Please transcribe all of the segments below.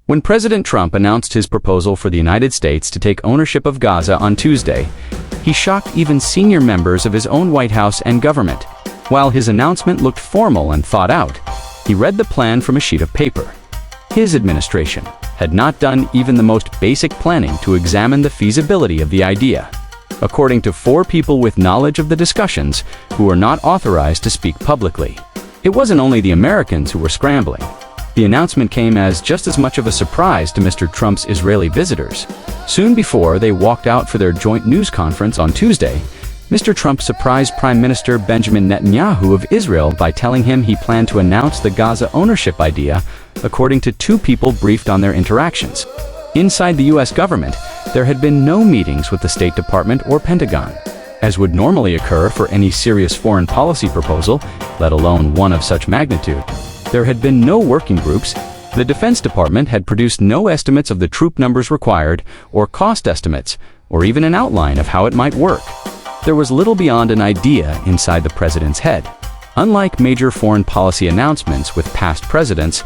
When President Trump announced his proposal for the United States to take ownership of Gaza on Tuesday, he shocked even senior members of his own White House and government. While his announcement looked formal and thought out, he read the plan from a sheet of paper. His administration had not done even the most basic planning to examine the feasibility of the idea, according to 4 people with knowledge of the discussions who were not authorized to speak publicly. It wasn't only the Americans who were scrambling. The announcement came as just as much of a surprise to Mr. Trump's Israeli visitors. Soon before they walked out for their joint news conference on Tuesday, Mr. Trump surprised Prime Minister Benjamin Netanyahu of Israel by telling him he planned to announce the Gaza ownership idea, according to 2 people briefed on their interactions. Inside the U.S. government, there had been no meetings with the State Department or Pentagon, as would normally occur for any serious foreign policy proposal, let alone one of such magnitude. There had been no working groups. The Defense Department had produced no estimates of the troop numbers required, or cost estimates, or even an outline of how it might work. There was little beyond an idea inside the president's head. Unlike major foreign policy announcements with past presidents,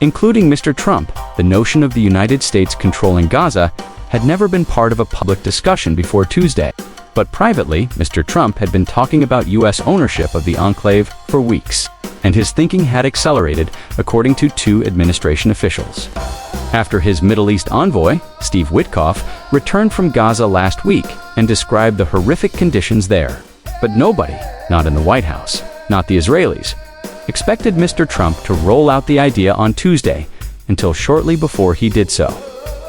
including Mr. Trump, the notion of the United States controlling Gaza had never been part of a public discussion before Tuesday. But privately, Mr. Trump had been talking about U.S. ownership of the enclave for weeks, and his thinking had accelerated, according to 2 administration officials. After his Middle East envoy, Steve Witkoff, returned from Gaza last week and described the horrific conditions there. But nobody, not in the White House, not the Israelis, expected Mr. Trump to roll out the idea on Tuesday until shortly before he did so.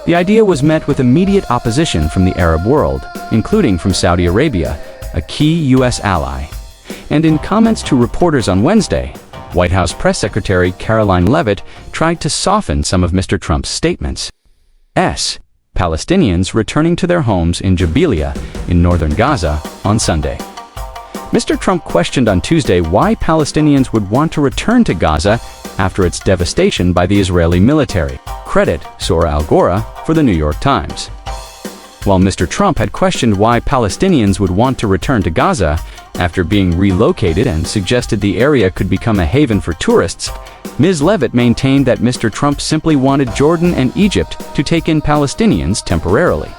The idea was met with immediate opposition from the Arab world, including from Saudi Arabia, a key U.S. ally. And in comments to reporters on Wednesday, White House Press Secretary Caroline Leavitt tried to soften some of Mr. Trump's statements. Palestinians returning to their homes in Jabalia in northern Gaza on Sunday. Mr. Trump questioned on Tuesday why Palestinians would want to return to Gaza after its devastation by the Israeli military. Credit Sora Algora for the New York Times. While Mr. Trump had questioned why Palestinians would want to return to Gaza after being relocated and suggested the area could become a haven for tourists, Ms. Leavitt maintained that Mr. Trump simply wanted Jordan and Egypt to take in Palestinians temporarily.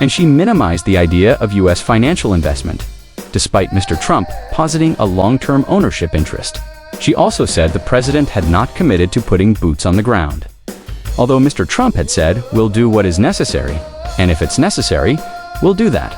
And she minimized the idea of U.S. financial investment, despite Mr. Trump positing a long-term ownership interest. She also said the president had not committed to putting boots on the ground. Although Mr. Trump had said, "We'll do what is necessary, and if it's necessary, we'll do that."